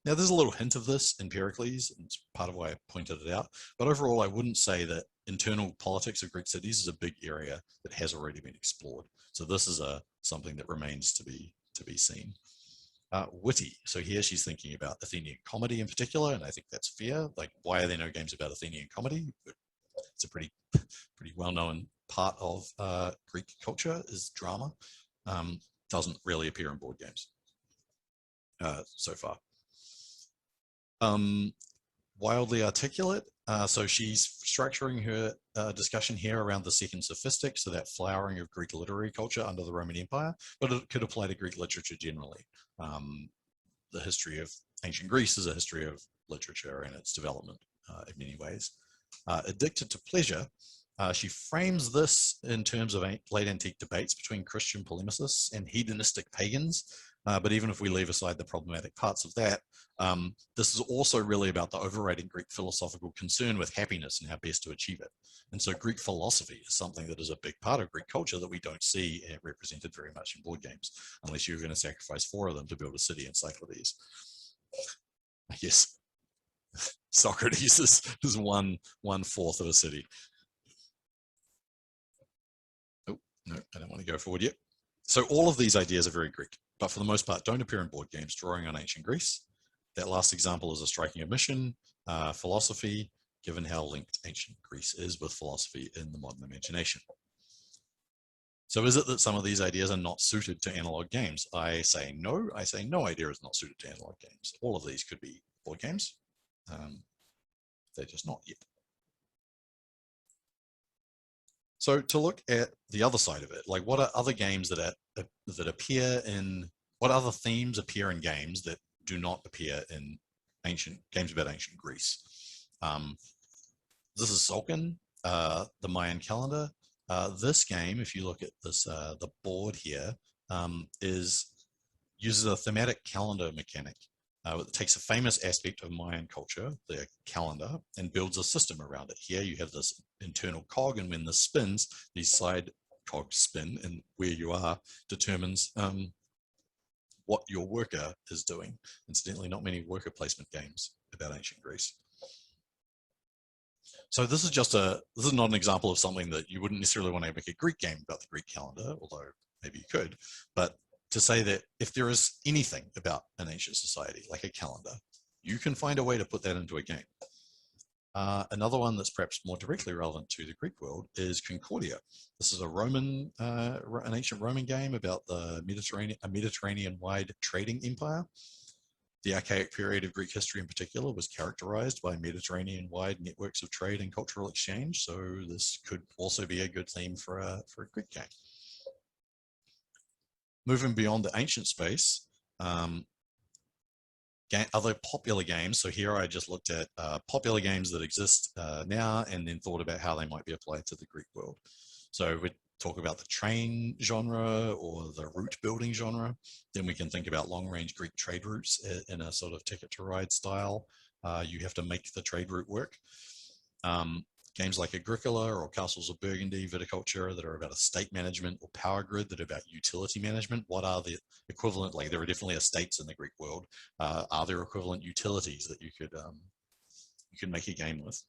S2: Now, there's a little hint of this in Pericles, and it's part of why I pointed it out. But overall, I wouldn't say that internal politics of Greek cities is a big area that has already been explored. So this is something that remains to be seen. Witty. So here she's thinking about Athenian comedy in particular, and I think that's fair. Like, why are there no games about Athenian comedy? It's a pretty well-known part of Greek culture is drama. Doesn't really appear in board games so far. Wildly articulate. So she's structuring her discussion here around the second sophistic, so that flowering of Greek literary culture under the Roman Empire, but it could apply to Greek literature generally. The history of ancient Greece is a history of literature and its development in many ways. Addicted to pleasure, she frames this in terms of late antique debates between Christian polemicists and hedonistic pagans. But even if we leave aside the problematic parts of that, this is also really about the overriding Greek philosophical concern with happiness and how best to achieve it. And so Greek philosophy is something that is a big part of Greek culture that we don't see represented very much in board games, unless you're going to sacrifice 4 of them to build a city in Cyclades. I guess Socrates is one fourth of a city. Oh, no, I don't want to go forward yet. So all of these ideas are very Greek, but for the most part don't appear in board games drawing on ancient Greece. That last example is a striking omission, philosophy, given how linked ancient Greece is with philosophy in the modern imagination. So is it that some of these ideas are not suited to analog games? I say no. I say no idea is not suited to analog games. All of these could be board games. They're just not yet. So to look at the other side of it, like what are other games that appear in, what other themes appear in games that do not appear in ancient games about ancient Greece? This is Sulcan, the Mayan calendar. This game, if you look at this, the board here, uses a thematic calendar mechanic. It takes a famous aspect of Mayan culture, their calendar, and builds a system around it. Here you have this internal cog, and when this spins, these side cogs spin, and where you are determines what your worker is doing. Incidentally, not many worker placement games about ancient Greece. So this is not an example of something that you wouldn't necessarily want to make a Greek game about the Greek calendar, although maybe you could, but to say that if there is anything about an ancient society, like a calendar, you can find a way to put that into a game. Another one that's perhaps more directly relevant to the Greek world is Concordia. This is an ancient Roman game about a Mediterranean-wide trading empire. The archaic period of Greek history in particular was characterized by Mediterranean-wide networks of trade and cultural exchange, so this could also be a good theme for a Greek game. Moving beyond the ancient space, other popular games. So here I just looked at popular games that exist now and then thought about how they might be applied to the Greek world. So we'd talk about the train genre or the route building genre. Then we can think about long-range Greek trade routes in a sort of ticket to ride style. You have to make the trade route work. Games like Agricola or Castles of Burgundy, viticulture, that are about estate management, or Power Grid, that are about utility management. What are the equivalent, like there are definitely estates in the Greek world. Are there equivalent utilities that you could make a game with?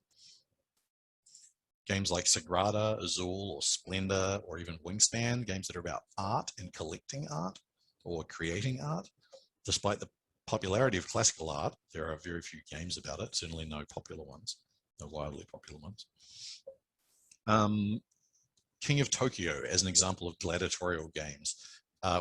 S2: Games like Sagrada, Azul, or Splendor, or even Wingspan, games that are about art and collecting art or creating art. Despite the popularity of classical art, there are very few games about it, certainly no popular ones. The wildly popular ones. King of Tokyo as an example of gladiatorial games.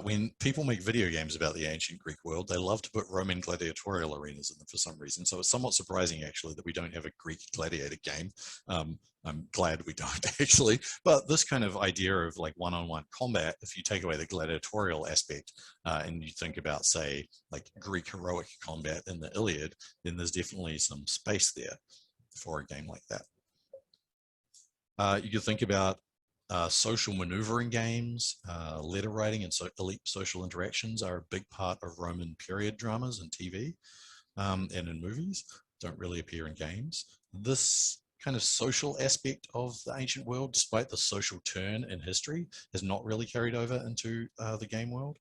S2: When people make video games about the ancient Greek world, they love to put Roman gladiatorial arenas in them for some reason. So it's somewhat surprising actually that we don't have a Greek gladiator game. I'm glad we don't actually, but this kind of idea of like one-on-one combat, if you take away the gladiatorial aspect and you think about, say, like Greek heroic combat in the Iliad, then there's definitely some space there for a game like that. You could think about social maneuvering games, letter writing, and elite social interactions are a big part of Roman period dramas and TV and in movies. Don't really appear in games. This kind of social aspect of the ancient world, despite the social turn in history, has not really carried over into the game world.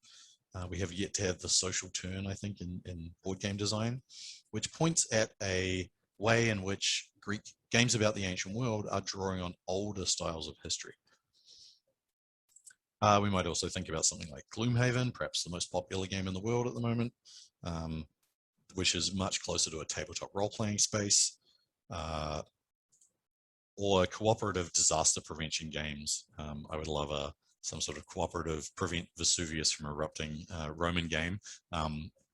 S2: We have yet to have the social turn, I think, in board game design, which points at a way in which Greek games about the ancient world are drawing on older styles of history. We might also think about something like Gloomhaven, perhaps the most popular game in the world at the moment, which is much closer to a tabletop role-playing space, or cooperative disaster prevention games. I would love some sort of cooperative prevent Vesuvius from erupting Roman game,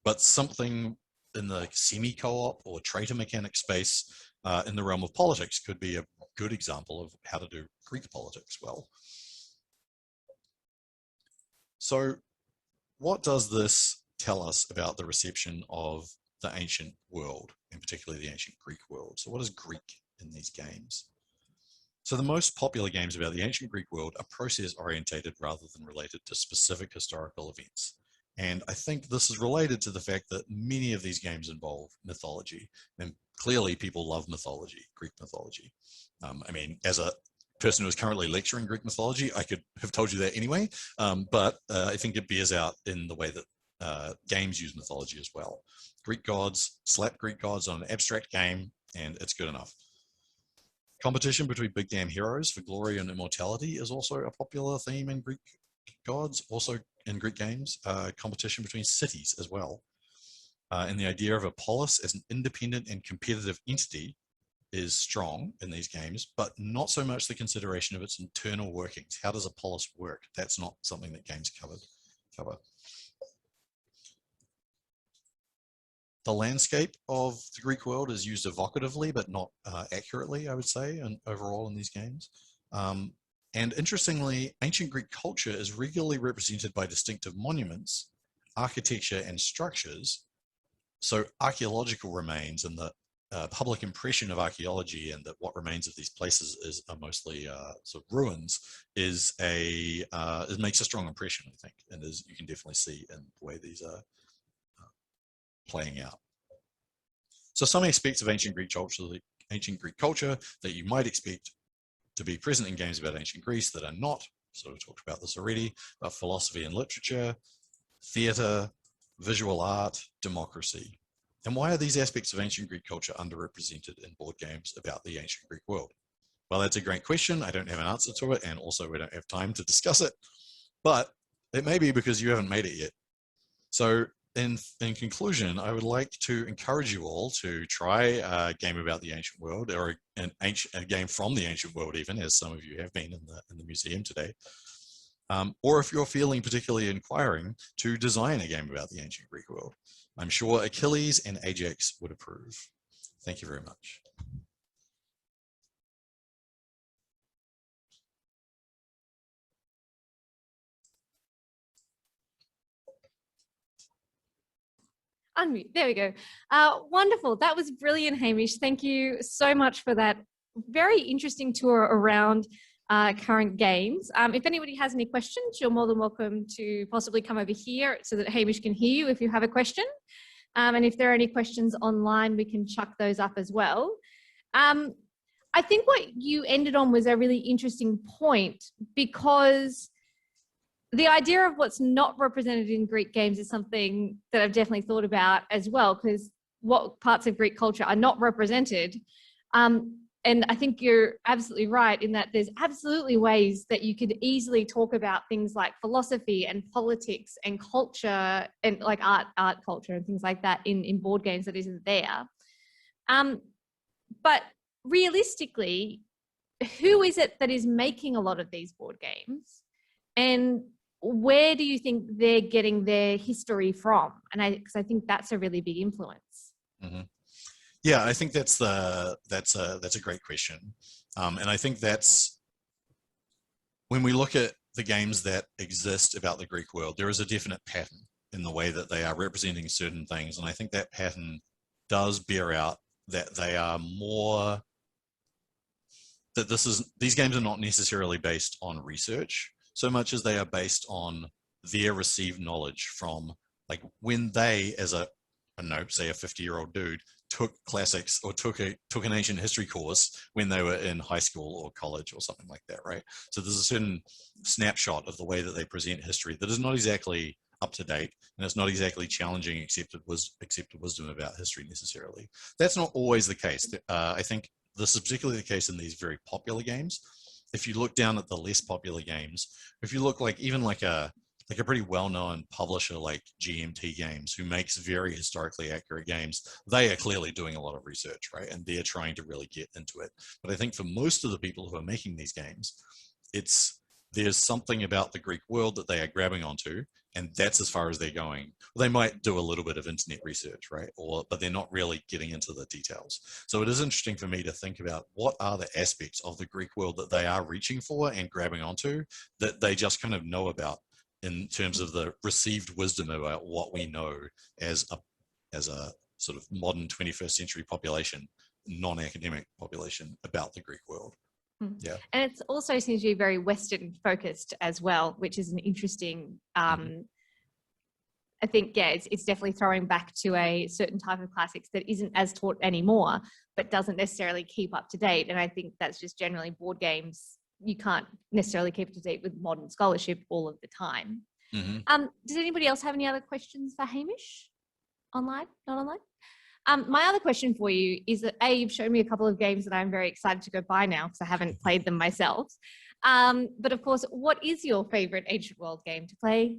S2: but something in the semi-co-op or traitor mechanic space in the realm of politics could be a good example of how to do Greek politics well. So what does this tell us about the reception of the ancient world, and particularly the ancient Greek world? So what is Greek in these games? So the most popular games about the ancient Greek world are process-orientated rather than related to specific historical events. And I think this is related to the fact that many of these games involve mythology, and clearly people love mythology, Greek mythology. I mean, as a person who is currently lecturing Greek mythology, I could have told you that anyway, but I think it bears out in the way that games use mythology as well. Greek gods, slap Greek gods on an abstract game, and it's good enough. Competition between big damn heroes for glory and immortality is also a popular theme in Greek gods, also in Greek games. Competition between cities as well. And the idea of a polis as an independent and competitive entity is strong in these games, but not so much the consideration of its internal workings. How does a polis work? That's not something that games cover. The landscape of the Greek world is used evocatively, but not accurately, I would say, and overall in these games. And interestingly, ancient Greek culture is regularly represented by distinctive monuments, architecture, and structures. So archaeological remains and the public impression of archaeology and that what remains of these places are mostly sort of ruins it makes a strong impression, I think, and as you can definitely see in the way these are playing out. So some aspects of ancient Greek culture that you might expect to be present in games about ancient Greece that are not, sort of talked about this already, but philosophy and literature, theatre, visual art, democracy. And why are these aspects of ancient Greek culture underrepresented in board games about the ancient Greek world? Well, that's a great question. I don't have an answer to it, and also we don't have time to discuss it, but it may be because you haven't made it yet. So in conclusion, I would like to encourage you all to try a game about the ancient world, or a game from the ancient world even, as some of you have been in the museum today. Or if you're feeling particularly inquiring, to design a game about the ancient Greek world. I'm sure Achilles and Ajax would approve. Thank you very much.
S1: Unmute. There we go. Wonderful. That was brilliant, Hamish. Thank you so much for that very interesting tour around current games. If anybody has any questions, you're more than welcome to possibly come over here so that Hamish can hear you if you have a question. And if there are any questions online, we can chuck those up as well. I think what you ended on was a really interesting point, because the idea of what's not represented in Greek games is something that I've definitely thought about as well, because what parts of Greek culture are not represented. And I think you're absolutely right in that there's absolutely ways that you could easily talk about things like philosophy and politics and culture and like art culture and things like that in board games that isn't there. But realistically, who is it that is making a lot of these board games? And where do you think they're getting their history from? And because I think that's a really big influence.
S2: Mm-hmm. Yeah, I think that's a great question, and I think that's when we look at the games that exist about the Greek world, there is a definite pattern in the way that they are representing certain things, and I think that pattern does bear out that they are more that these games are not necessarily based on research so much as they are based on their received knowledge from, like, when they, as a, I don't know, say a 50-year-old dude, took classics or took an ancient history course when they were in high school or college or something like that, right? So there's a certain snapshot of the way that they present history that is not exactly up to date, and it's not exactly challenging accepted wisdom about history necessarily. That's not always the case. I think this is particularly the case in these very popular games. If you look down at the less popular games, if you look like even like a pretty well-known publisher like GMT Games, who makes very historically accurate games, they are clearly doing a lot of research, right? And they're trying to really get into it. But I think for most of the people who are making these games, there's something about the Greek world that they are grabbing onto, and that's as far as they're going. They might do a little bit of internet research, right? But they're not really getting into the details. So it is interesting for me to think about what are the aspects of the Greek world that they are reaching for and grabbing onto that they just kind of know about, in terms of the received wisdom about what we know as a sort of modern 21st century population, non-academic population, about the Greek world. Yeah.
S1: And it also seems to be very Western focused as well, which is an interesting, I think, yeah, it's definitely throwing back to a certain type of classics that isn't as taught anymore, but doesn't necessarily keep up to date. And I think that's just generally board games. You can't necessarily keep up to date with modern scholarship all of the time. Does anybody else have any other questions for Hamish? Online? Not online? My other question for you is that, A, you've shown me a couple of games that I'm very excited to go buy now because I haven't played them myself. But of course, what is your favorite ancient world game to play?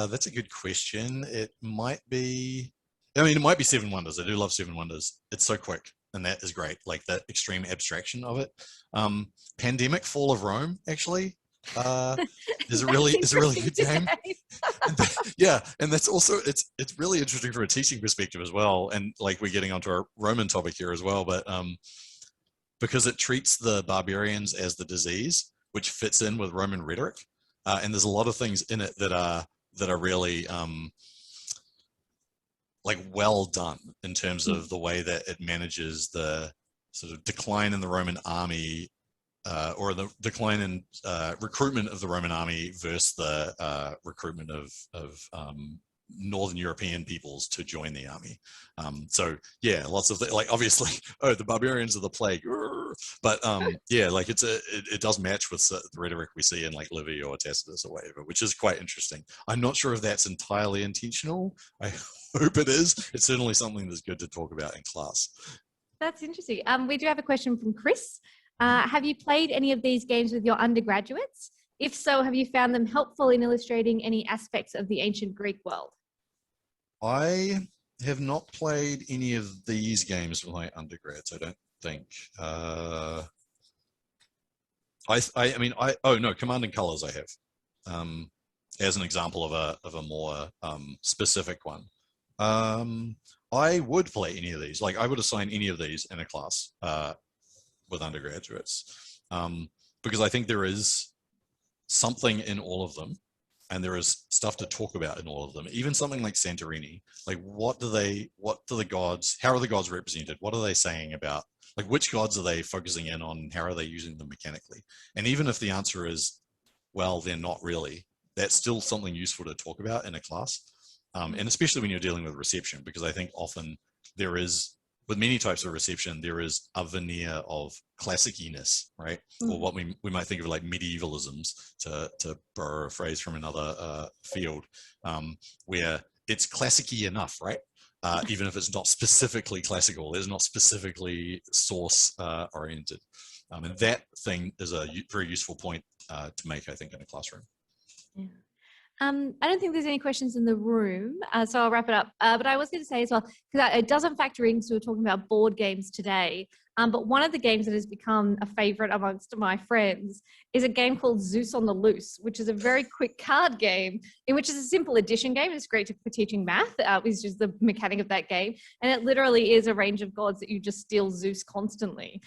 S2: That's a good question. It might be, I mean, it might be Seven Wonders. I do love Seven Wonders. It's so quick, and that is great. Like the extreme abstraction of it. Pandemic Fall of Rome, actually, is a really good game. Yeah, and that's also it's really interesting from a teaching perspective as well. And like we're getting onto our Roman topic here as well, but because it treats the barbarians as the disease, which fits in with Roman rhetoric. And there's a lot of things in it that are really like well done in terms of the way that it manages the sort of decline in the Roman army, or the decline in recruitment of the Roman army versus the recruitment of Northern European peoples to join the army. So yeah, lots of like obviously, oh, the barbarians of the plague, but yeah, like it does match with the rhetoric we see in like Livy or Tacitus or whatever, which is quite interesting. I'm not sure if that's entirely intentional. I hope it is. It's certainly something that's good to talk about in class.
S1: That's interesting. We do have a question from Chris. Have you played any of these games with your undergraduates? If so, have you found them helpful in illustrating any aspects of the ancient Greek world?
S2: I have not played any of these games with my undergrads, I don't think. Oh no, Command and Colors I have, as an example of a more specific one. I would play any of these. Like I would assign any of these in a class with undergraduates, because I think there is something in all of them, and there is stuff to talk about in all of them. Even something like Santorini, like what do the gods, how are the gods represented? What are they saying about, like which gods are they focusing in on? How are they using them mechanically? And even if the answer is, well, they're not really, that's still something useful to talk about in a class. And especially when you're dealing with reception, because I think often there is, with many types of reception, there is a veneer of classiciness, right? Or what we might think of like medievalisms, to borrow a phrase from another field, where it's classic-y enough, right? Even if it's not specifically classical, it's not specifically source oriented. And that thing is a very useful point to make, I think, in a classroom.
S1: Yeah. I don't think there's any questions in the room, so I'll wrap it up. But I was going to say as well, because it doesn't factor into, we're talking about board games today, but one of the games that has become a favorite amongst my friends is a game called Zeus on the Loose, which is a very quick card game, in which is a simple addition game. It's great for teaching math, which is the mechanic of that game. And it literally is a range of gods that you just steal Zeus constantly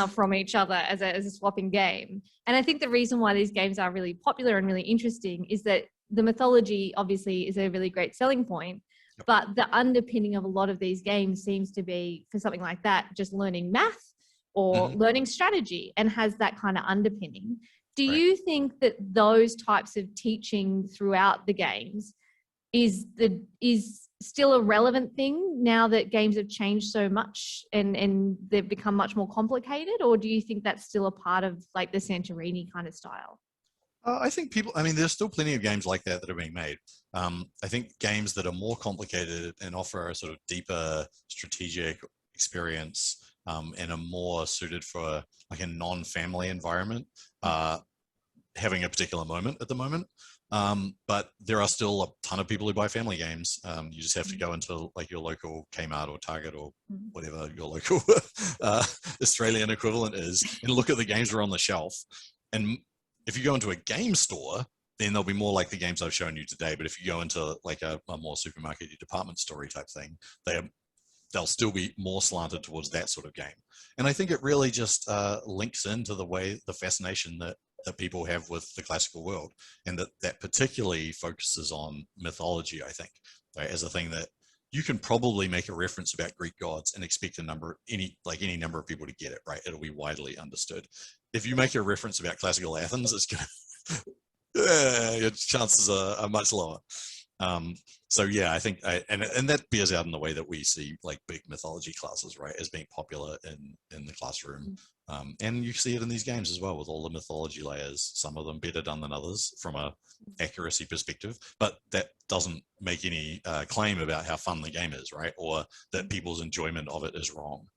S1: from each other as a swapping game. And I think the reason why these games are really popular and really interesting is that the mythology obviously is a really great selling point, but the underpinning of a lot of these games seems to be, for something like that, just learning math or learning strategy, and has that kind of underpinning. Do you think that those types of teaching throughout the games is still a relevant thing now that games have changed so much and they've become much more complicated? Or do you think that's still a part of like the Santorini kind of style?
S2: I think there's still plenty of games like that are being made. I think games that are more complicated and offer a sort of deeper strategic experience, and are more suited for like a non-family environment, having a particular moment at the moment. But there are still a ton of people who buy family games. You just have to go into like your local Kmart or Target or whatever your local Australian equivalent is, and look at the games that are on the shelf. And if you go into a game store, then they'll be more like the games I've shown you today. But if you go into like a more supermarket department store type thing, they'll still be more slanted towards that sort of game. And I think it really just links into the fascination that people have with the classical world, and that particularly focuses on mythology, I think, right, as a thing that you can probably make a reference about Greek gods and expect any number of people to get it, right? It'll be widely understood. If you make a reference about classical Athens, it's gonna, your chances are much lower. So yeah, I think, and that bears out in the way that we see like big mythology classes, right, as being popular in the classroom. And you see it in these games as well, with all the mythology layers, some of them better done than others from a accuracy perspective, but that doesn't make any claim about how fun the game is, right? Or that people's enjoyment of it is wrong.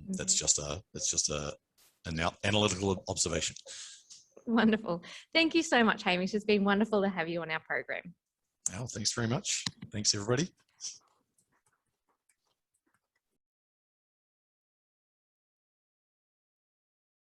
S2: That's just an analytical observation.
S1: Wonderful. Thank you so much, Hamish. It's been wonderful to have you on our program.
S2: Well, thanks very much. Thanks, everybody.